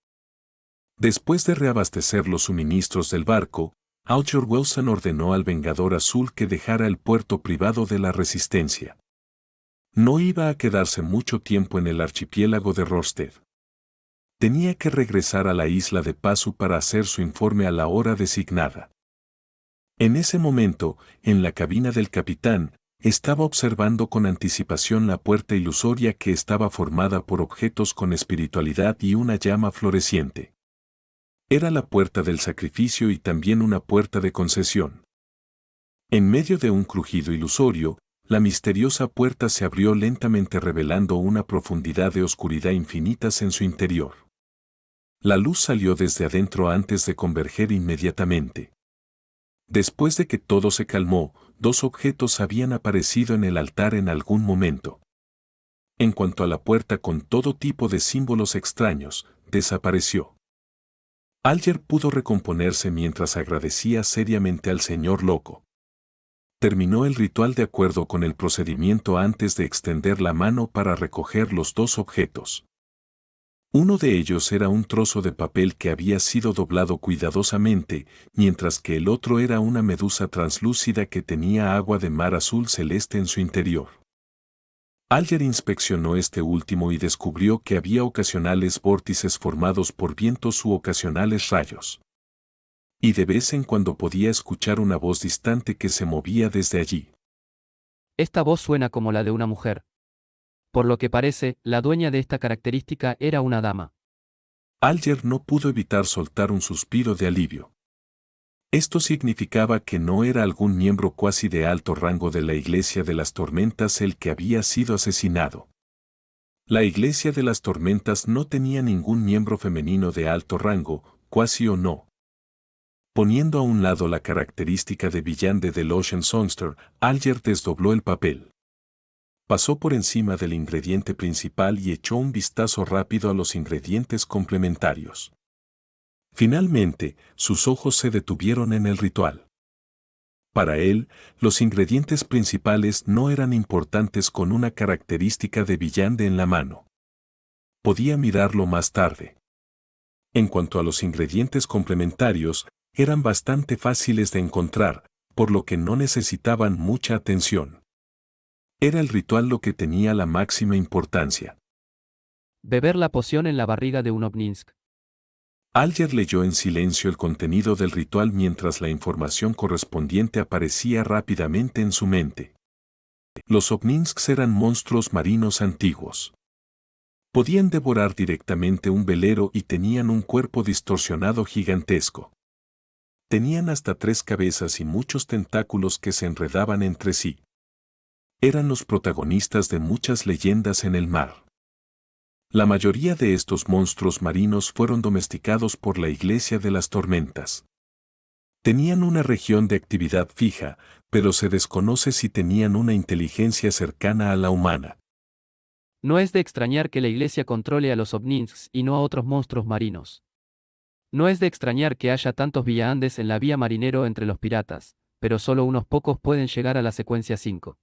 Después de reabastecer los suministros del barco, Alger Wilson ordenó al Vengador Azul que dejara el puerto privado de la Resistencia. No iba a quedarse mucho tiempo en el archipiélago de Rosted. Tenía que regresar a la isla de Pazu para hacer su informe a la hora designada. En ese momento, en la cabina del capitán, estaba observando con anticipación la puerta ilusoria que estaba formada por objetos con espiritualidad y una llama floreciente. Era la puerta del sacrificio y también una puerta de concesión. En medio de un crujido ilusorio, la misteriosa puerta se abrió lentamente revelando una profundidad de oscuridad infinitas en su interior. La luz salió desde adentro antes de converger inmediatamente. Después de que todo se calmó, dos objetos habían aparecido en el altar en algún momento. En cuanto a la puerta con todo tipo de símbolos extraños, desapareció. Alger pudo recomponerse mientras agradecía seriamente al señor loco. Terminó el ritual de acuerdo con el procedimiento antes de extender la mano para recoger los dos objetos. Uno de ellos era un trozo de papel que había sido doblado cuidadosamente, mientras que el otro era una medusa translúcida que tenía agua de mar azul celeste en su interior. Alger inspeccionó este último y descubrió que había ocasionales vórtices formados por vientos u ocasionales rayos. Y de vez en cuando podía escuchar una voz distante que se movía desde allí. Esta voz suena como la de una mujer. Por lo que parece, la dueña de esta característica era una dama. Alger no pudo evitar soltar un suspiro de alivio. Esto significaba que no era algún miembro cuasi de alto rango de la Iglesia de las Tormentas el que había sido asesinado. La Iglesia de las Tormentas no tenía ningún miembro femenino de alto rango, cuasi o no. Poniendo a un lado la característica de villano de The Ocean Songster, Alger desdobló el papel. Pasó por encima del ingrediente principal y echó un vistazo rápido a los ingredientes complementarios. Finalmente, sus ojos se detuvieron en el ritual. Para él, los ingredientes principales no eran importantes con una característica de villano en la mano. Podía mirarlo más tarde. En cuanto a los ingredientes complementarios, eran bastante fáciles de encontrar, por lo que no necesitaban mucha atención. Era el ritual lo que tenía la máxima importancia. Beber la poción en la barriga de un Obninsk. Alger leyó en silencio el contenido del ritual mientras la información correspondiente aparecía rápidamente en su mente. Los Obninsks eran monstruos marinos antiguos. Podían devorar directamente un velero y tenían un cuerpo distorsionado gigantesco. Tenían hasta 3 cabezas y muchos tentáculos que se enredaban entre sí. Eran los protagonistas de muchas leyendas en el mar. La mayoría de estos monstruos marinos fueron domesticados por la Iglesia de las Tormentas. Tenían una región de actividad fija, pero se desconoce si tenían una inteligencia cercana a la humana. No es de extrañar que la Iglesia controle a los Obninsks y no a otros monstruos marinos. No es de extrañar que haya tantos villaandes en la vía marinero entre los piratas, pero solo unos pocos pueden llegar a la secuencia 5.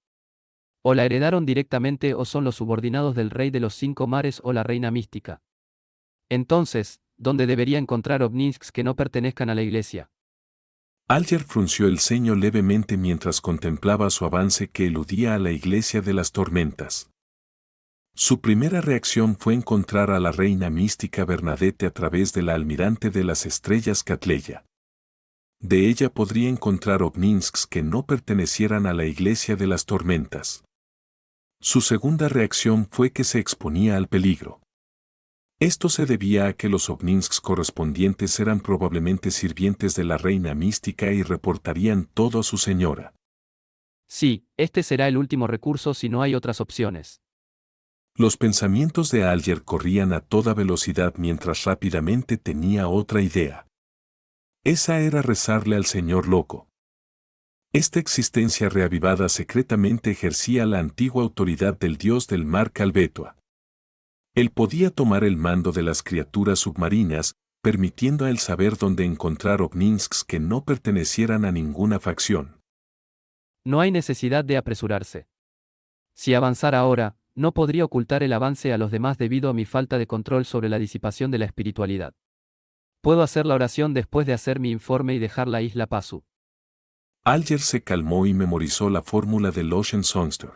O la heredaron directamente o son los subordinados del rey de los 5 mares o la reina mística. Entonces, ¿dónde debería encontrar Obninsks que no pertenezcan a la Iglesia? Alger frunció el ceño levemente mientras contemplaba su avance que eludía a la Iglesia de las Tormentas. Su primera reacción fue encontrar a la reina mística Bernadette a través de la almirante de las estrellas Catleya. De ella podría encontrar ovninsks que no pertenecieran a la Iglesia de las Tormentas. Su segunda reacción fue que se exponía al peligro. Esto se debía a que los ovninsks correspondientes eran probablemente sirvientes de la reina mística y reportarían todo a su señora. Sí, este será el último recurso si no hay otras opciones. Los pensamientos de Alger corrían a toda velocidad mientras rápidamente tenía otra idea. Esa era rezarle al señor loco. Esta existencia reavivada secretamente ejercía la antigua autoridad del dios del mar Calbetua. Él podía tomar el mando de las criaturas submarinas, permitiendo a él saber dónde encontrar ovninsks que no pertenecieran a ninguna facción. No hay necesidad de apresurarse. Si avanzara ahora, no podría ocultar el avance a los demás debido a mi falta de control sobre la disipación de la espiritualidad. Puedo hacer la oración después de hacer mi informe y dejar la isla Pazu. Alger se calmó y memorizó la fórmula del Ocean Songster.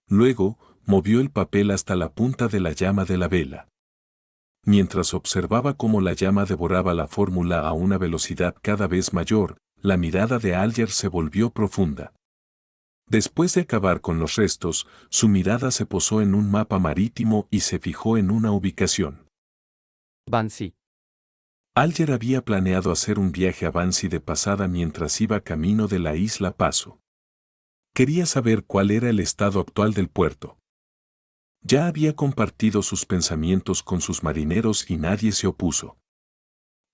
Luego, movió el papel hasta la punta de la llama de la vela. Mientras observaba cómo la llama devoraba la fórmula a una velocidad cada vez mayor, la mirada de Alger se volvió profunda. Después de acabar con los restos, su mirada se posó en un mapa marítimo y se fijó en una ubicación. Bansi. Alger había planeado hacer un viaje a Bansi de pasada mientras iba camino de la isla Paso. Quería saber cuál era el estado actual del puerto. Ya había compartido sus pensamientos con sus marineros y nadie se opuso.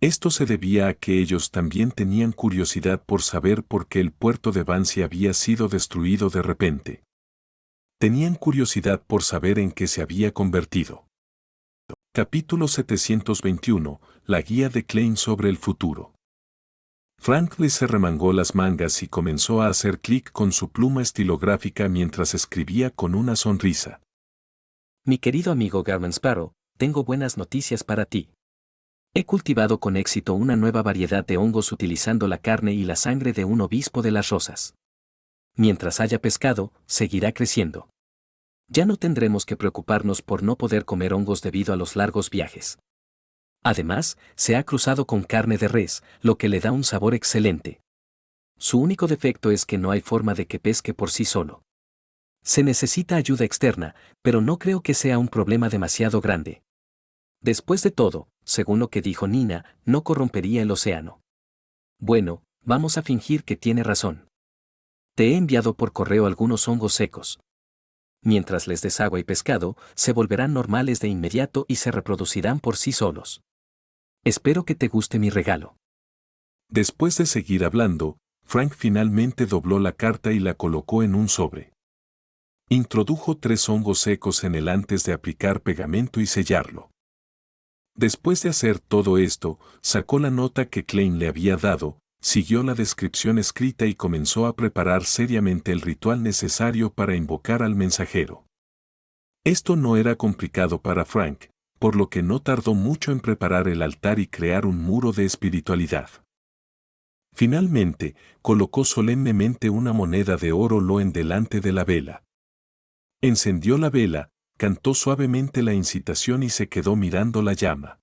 Esto se debía a que ellos también tenían curiosidad por saber por qué el puerto de Bansi había sido destruido de repente. Tenían curiosidad por saber en qué se había convertido. Capítulo 721, la guía de Klein sobre el futuro. Franklin se remangó las mangas y comenzó a hacer clic con su pluma estilográfica mientras escribía con una sonrisa. Mi querido amigo Garman Sparrow, tengo buenas noticias para ti. He cultivado con éxito una nueva variedad de hongos utilizando la carne y la sangre de un obispo de las rosas. Mientras haya pescado, seguirá creciendo. Ya no tendremos que preocuparnos por no poder comer hongos debido a los largos viajes. Además, se ha cruzado con carne de res, lo que le da un sabor excelente. Su único defecto es que no hay forma de que pesque por sí solo. Se necesita ayuda externa, pero no creo que sea un problema demasiado grande. Después de todo, según lo que dijo Nina, no corrompería el océano. Bueno, vamos a fingir que tiene razón. Te he enviado por correo algunos hongos secos. Mientras les des agua y pescado, se volverán normales de inmediato y se reproducirán por sí solos. Espero que te guste mi regalo. Después de seguir hablando, Frank finalmente dobló la carta y la colocó en un sobre. Introdujo 3 hongos secos en él antes de aplicar pegamento y sellarlo. Después de hacer todo esto, sacó la nota que Klein le había dado, siguió la descripción escrita y comenzó a preparar seriamente el ritual necesario para invocar al mensajero. Esto no era complicado para Frank, por lo que no tardó mucho en preparar el altar y crear un muro de espiritualidad. Finalmente, colocó solemnemente una moneda de oro loen delante de la vela. Encendió la vela, cantó suavemente la incitación y se quedó mirando la llama.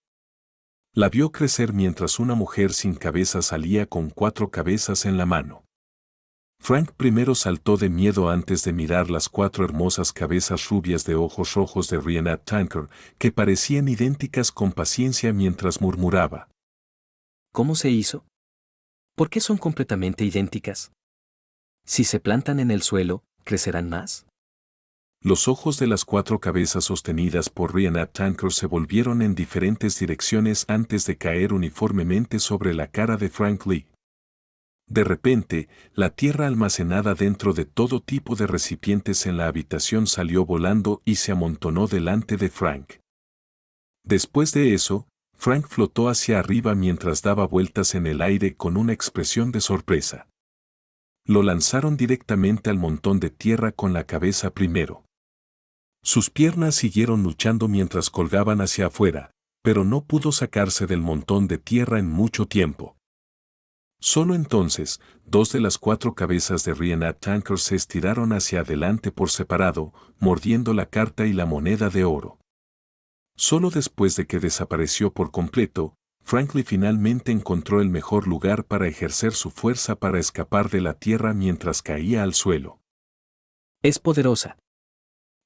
La vio crecer mientras una mujer sin cabeza salía con 4 cabezas en la mano. Frank primero saltó de miedo antes de mirar las 4 hermosas cabezas rubias de ojos rojos de Rhiannon Tanker, que parecían idénticas con paciencia mientras murmuraba. ¿Cómo se hizo? ¿Por qué son completamente idénticas? Si se plantan en el suelo, ¿crecerán más? Los ojos de las 4 cabezas sostenidas por Rhiannon Tanker se volvieron en diferentes direcciones antes de caer uniformemente sobre la cara de Frank Lee. De repente, la tierra almacenada dentro de todo tipo de recipientes en la habitación salió volando y se amontonó delante de Frank. Después de eso, Frank flotó hacia arriba mientras daba vueltas en el aire con una expresión de sorpresa. Lo lanzaron directamente al montón de tierra con la cabeza primero. Sus piernas siguieron luchando mientras colgaban hacia afuera, pero no pudo sacarse del montón de tierra en mucho tiempo. Solo entonces, 2 de las 4 cabezas de Rhiannon Tanker se estiraron hacia adelante por separado, mordiendo la carta y la moneda de oro. Solo después de que desapareció por completo, Franklin finalmente encontró el mejor lugar para ejercer su fuerza para escapar de la tierra mientras caía al suelo. Es poderosa.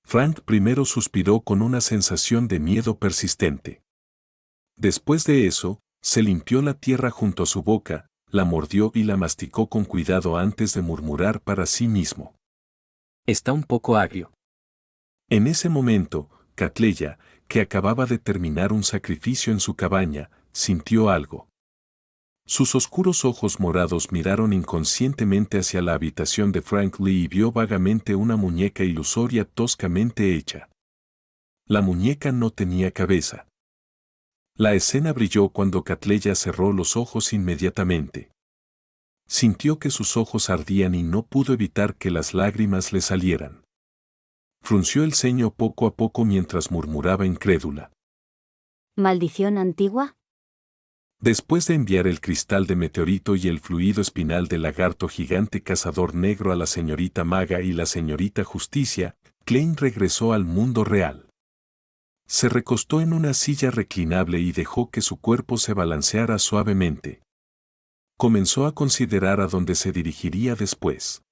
Frank primero suspiró con una sensación de miedo persistente. Después de eso, se limpió la tierra junto a su boca, la mordió y la masticó con cuidado antes de murmurar para sí mismo. Está un poco agrio. En ese momento, Catleya, que acababa de terminar un sacrificio en su cabaña, sintió algo. Sus oscuros ojos morados miraron inconscientemente hacia la habitación de Frank Lee y vio vagamente una muñeca ilusoria toscamente hecha. La muñeca no tenía cabeza. La escena brilló cuando Catleya cerró los ojos inmediatamente. Sintió que sus ojos ardían y no pudo evitar que las lágrimas le salieran. Frunció el ceño poco a poco mientras murmuraba incrédula. ¿Maldición antigua? Después de enviar el cristal de meteorito y el fluido espinal del lagarto gigante cazador negro a la señorita Maga y la señorita Justicia, Klein regresó al mundo real. Se recostó en una silla reclinable y dejó que su cuerpo se balanceara suavemente. Comenzó a considerar a dónde se dirigiría después.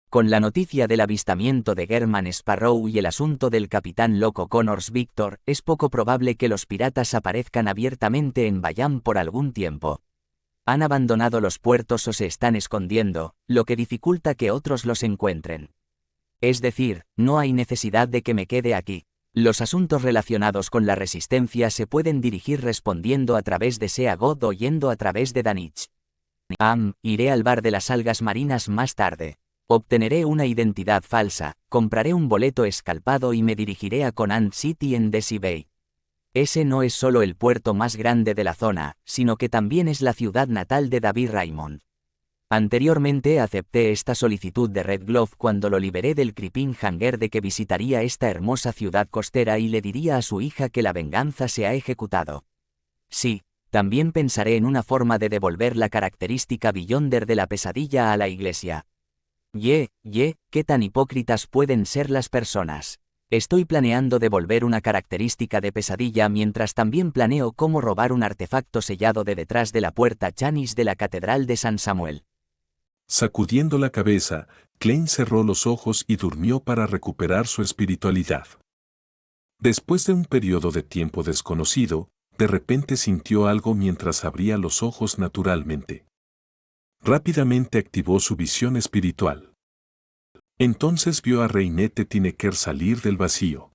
Con la noticia del avistamiento de German Sparrow y el asunto del capitán loco Connors Victor, es poco probable que los piratas aparezcan abiertamente en Bayam por algún tiempo. Han abandonado los puertos o se están escondiendo, lo que dificulta que otros los encuentren. Es decir, no hay necesidad de que me quede aquí. Los asuntos relacionados con la resistencia se pueden dirigir respondiendo a través de Seagod o yendo a través de Danich. Iré al bar de las algas marinas más tarde. Obteneré una identidad falsa, compraré un boleto escalpado y me dirigiré a Conant City en Desi Bay. Ese no es solo el puerto más grande de la zona, sino que también es la ciudad natal de David Raymond. Anteriormente acepté esta solicitud de Red Glove cuando lo liberé del creeping hanger de que visitaría esta hermosa ciudad costera y le diría a su hija que la venganza se ha ejecutado. Sí, también pensaré en una forma de devolver la característica Beyonder de la pesadilla a la iglesia. ¿Qué tan hipócritas pueden ser las personas? Estoy planeando devolver una característica de pesadilla mientras también planeo cómo robar un artefacto sellado de detrás de la puerta Chanis de la Catedral de San Samuel. Sacudiendo la cabeza, Klein cerró los ojos y durmió para recuperar su espiritualidad. Después de un periodo de tiempo desconocido, de repente sintió algo mientras abría los ojos naturalmente. Rápidamente activó su visión espiritual. Entonces vio a Reinette Tineker salir del vacío.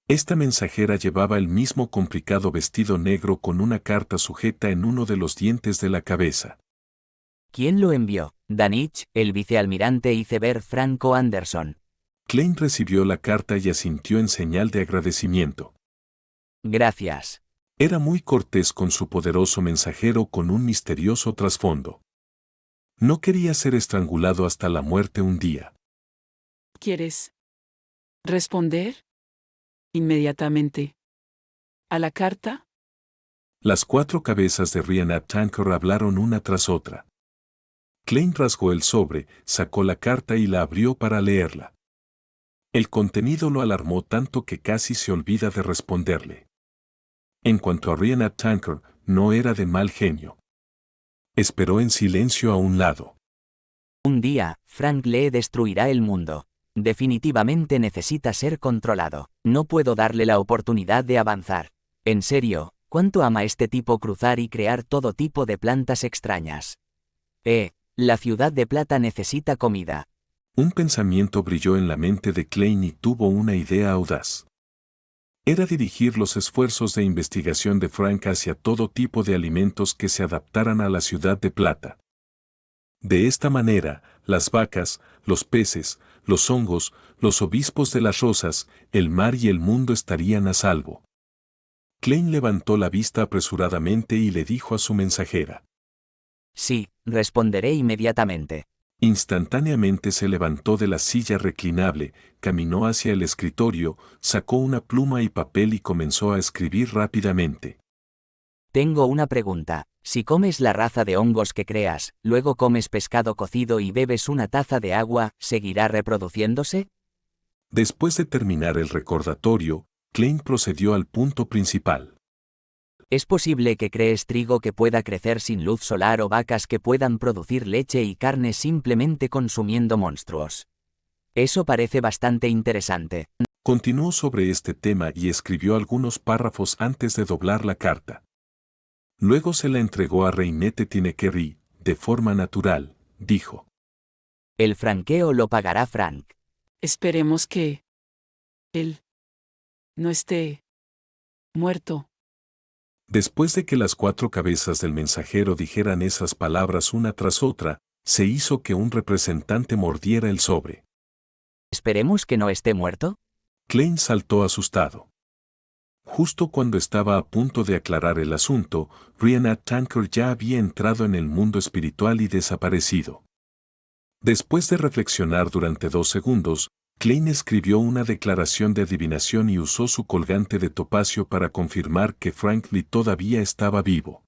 Esta mensajera llevaba el mismo complicado vestido negro con una carta sujeta en uno de los dientes de la cabeza. ¿Quién lo envió? Danich, el vicealmirante iceberg Franco Anderson. Klein recibió la carta y asintió en señal de agradecimiento. Gracias. Era muy cortés con su poderoso mensajero con un misterioso trasfondo. No quería ser estrangulado hasta la muerte un día. ¿Quieres responder? Inmediatamente. ¿A la carta? Las 4 cabezas de Rhiannon Tanker hablaron una tras otra. Klein rasgó el sobre, sacó la carta y la abrió para leerla. El contenido lo alarmó tanto que casi se olvida de responderle. En cuanto a Rhiannon Tanker, no era de mal genio. Esperó en silencio a un lado. Un día, Frank Lee destruirá el mundo. Definitivamente necesita ser controlado. No puedo darle la oportunidad de avanzar. En serio, ¿cuánto ama este tipo cruzar y crear todo tipo de plantas extrañas? La ciudad de plata necesita comida. Un pensamiento brilló en la mente de Klein y tuvo una idea audaz. Era dirigir los esfuerzos de investigación de Frank hacia todo tipo de alimentos que se adaptaran a la ciudad de plata. De esta manera, las vacas, los peces, los hongos, los obispos de las rosas, el mar y el mundo estarían a salvo. Klein levantó la vista apresuradamente y le dijo a su mensajera. Sí, responderé inmediatamente. Instantáneamente se levantó de la silla reclinable, caminó hacia el escritorio, sacó una pluma y papel y comenzó a escribir rápidamente. Tengo una pregunta. Si comes la raza de hongos que creas, luego comes pescado cocido y bebes una taza de agua, ¿seguirá reproduciéndose? Después de terminar el recordatorio, Klein procedió al punto principal. ¿Es posible que crees trigo que pueda crecer sin luz solar o vacas que puedan producir leche y carne simplemente consumiendo monstruos? Eso parece bastante interesante. Continuó sobre este tema y escribió algunos párrafos antes de doblar la carta. Luego se la entregó a Reinette Tinnekerry, de forma natural, dijo. El franqueo lo pagará Frank. Esperemos que él no esté muerto. Después de que las 4 cabezas del mensajero dijeran esas palabras una tras otra, se hizo que un representante mordiera el sobre. ¿Esperemos que no esté muerto? Klein saltó asustado. Justo cuando estaba a punto de aclarar el asunto, Rhiannon Tanker ya había entrado en el mundo espiritual y desaparecido. Después de reflexionar durante 2 segundos, Klein escribió una declaración de adivinación y usó su colgante de topacio para confirmar que Frank Lee todavía estaba vivo.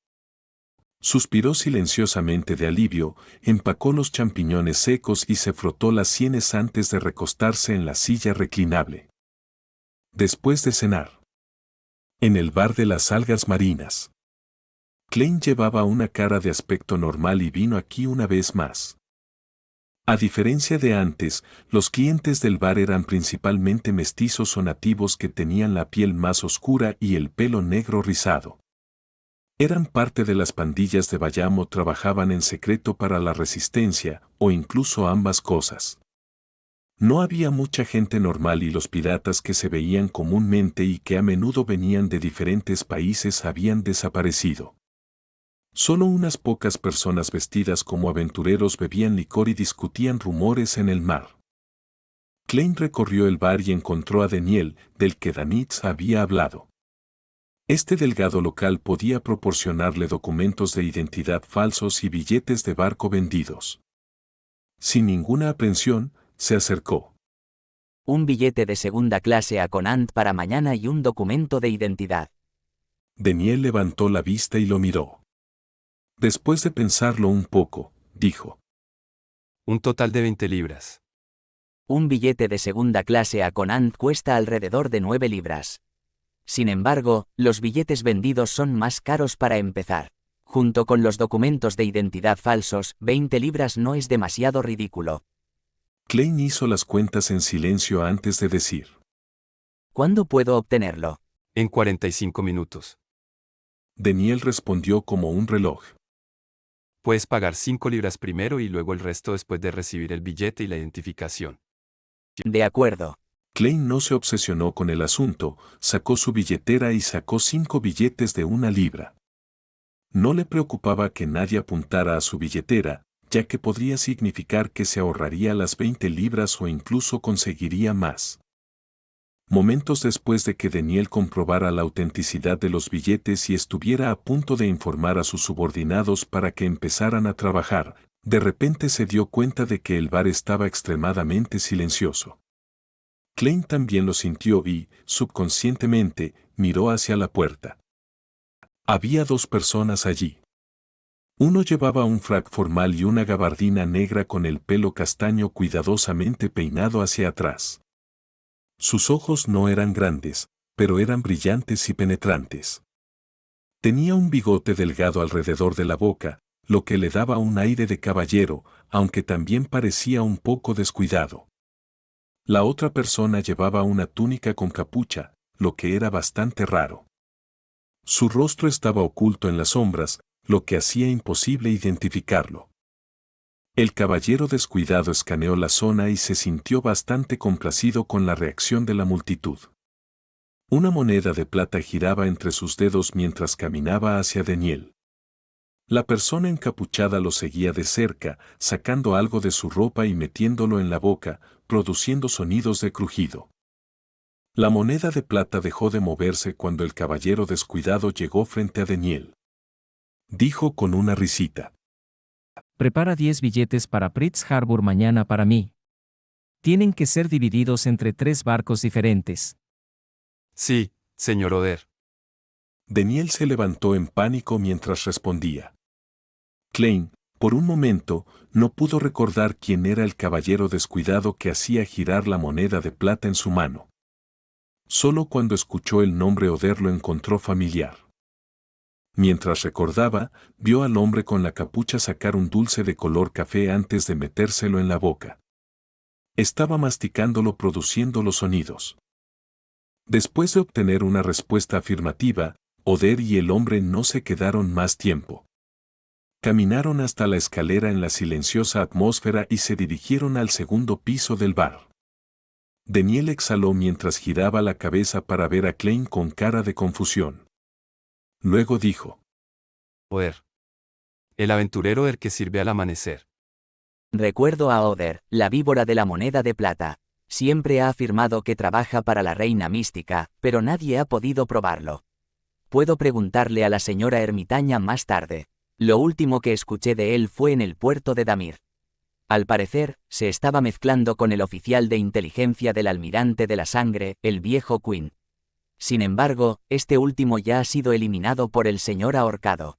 Suspiró silenciosamente de alivio, empacó los champiñones secos y se frotó las sienes antes de recostarse en la silla reclinable. Después de cenar. En el bar de las algas marinas. Klein llevaba una cara de aspecto normal y vino aquí una vez más. A diferencia de antes, los clientes del bar eran principalmente mestizos o nativos que tenían la piel más oscura y el pelo negro rizado. Eran parte de las pandillas de Bayam o trabajaban en secreto para la resistencia, o incluso ambas cosas. No había mucha gente normal y los piratas que se veían comúnmente y que a menudo venían de diferentes países habían desaparecido. Solo unas pocas personas vestidas como aventureros bebían licor y discutían rumores en el mar. Klein recorrió el bar y encontró a Daniel, del que Danitz había hablado. Este delgado local podía proporcionarle documentos de identidad falsos y billetes de barco vendidos. Sin ninguna aprensión, se acercó. Un billete de segunda clase a Conant para mañana y un documento de identidad. Daniel levantó la vista y lo miró. Después de pensarlo un poco, dijo. Un total de 20 libras. Un billete de segunda clase a Conant cuesta alrededor de 9 libras. Sin embargo, los billetes vendidos son más caros para empezar. Junto con los documentos de identidad falsos, 20 libras no es demasiado ridículo. Klein hizo las cuentas en silencio antes de decir. ¿Cuándo puedo obtenerlo? En 45 minutos. Daniel respondió como un reloj. Puedes pagar 5 libras primero y luego el resto después de recibir el billete y la identificación. De acuerdo. Klein no se obsesionó con el asunto, sacó su billetera y sacó 5 billetes de 1 libra. No le preocupaba que nadie apuntara a su billetera, ya que podría significar que se ahorraría las 20 libras o incluso conseguiría más. Momentos después de que Daniel comprobara la autenticidad de los billetes y estuviera a punto de informar a sus subordinados para que empezaran a trabajar, de repente se dio cuenta de que el bar estaba extremadamente silencioso. Klein también lo sintió y, subconscientemente, miró hacia la puerta. Había 2 personas allí. Uno llevaba un frac formal y una gabardina negra con el pelo castaño cuidadosamente peinado hacia atrás. Sus ojos no eran grandes, pero eran brillantes y penetrantes. Tenía un bigote delgado alrededor de la boca, lo que le daba un aire de caballero, aunque también parecía un poco descuidado. La otra persona llevaba una túnica con capucha, lo que era bastante raro. Su rostro estaba oculto en las sombras, lo que hacía imposible identificarlo. El caballero descuidado escaneó la zona y se sintió bastante complacido con la reacción de la multitud. Una moneda de plata giraba entre sus dedos mientras caminaba hacia Daniel. La persona encapuchada lo seguía de cerca, sacando algo de su ropa y metiéndolo en la boca, produciendo sonidos de crujido. La moneda de plata dejó de moverse cuando el caballero descuidado llegó frente a Daniel. Dijo con una risita. Prepara 10 billetes para Pritz Harbor mañana para mí. Tienen que ser divididos entre 3 barcos diferentes. Sí, señor Oder. Daniel se levantó en pánico mientras respondía. Klein, por un momento, no pudo recordar quién era el caballero descuidado que hacía girar la moneda de plata en su mano. Solo cuando escuchó el nombre Oder lo encontró familiar. Mientras recordaba, vio al hombre con la capucha sacar un dulce de color café antes de metérselo en la boca. Estaba masticándolo produciendo los sonidos. Después de obtener una respuesta afirmativa, Oder y el hombre no se quedaron más tiempo. Caminaron hasta la escalera en la silenciosa atmósfera y se dirigieron al segundo piso del bar. Daniel exhaló mientras giraba la cabeza para ver a Klein con cara de confusión. Luego dijo: Oder. El aventurero Oder que sirve al amanecer. Recuerdo a Oder, la víbora de la moneda de plata. Siempre ha afirmado que trabaja para la reina mística, pero nadie ha podido probarlo. Puedo preguntarle a la señora ermitaña más tarde. Lo último que escuché de él fue en el puerto de Damir. Al parecer, se estaba mezclando con el oficial de inteligencia del almirante de la sangre, el viejo Quinn. Sin embargo, este último ya ha sido eliminado por el señor ahorcado.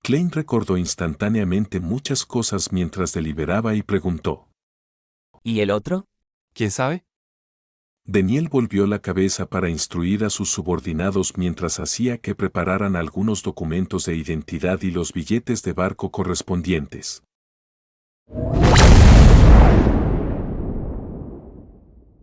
Klein recordó instantáneamente muchas cosas mientras deliberaba y preguntó: ¿Y el otro? ¿Quién sabe? Daniel volvió la cabeza para instruir a sus subordinados mientras hacía que prepararan algunos documentos de identidad y los billetes de barco correspondientes.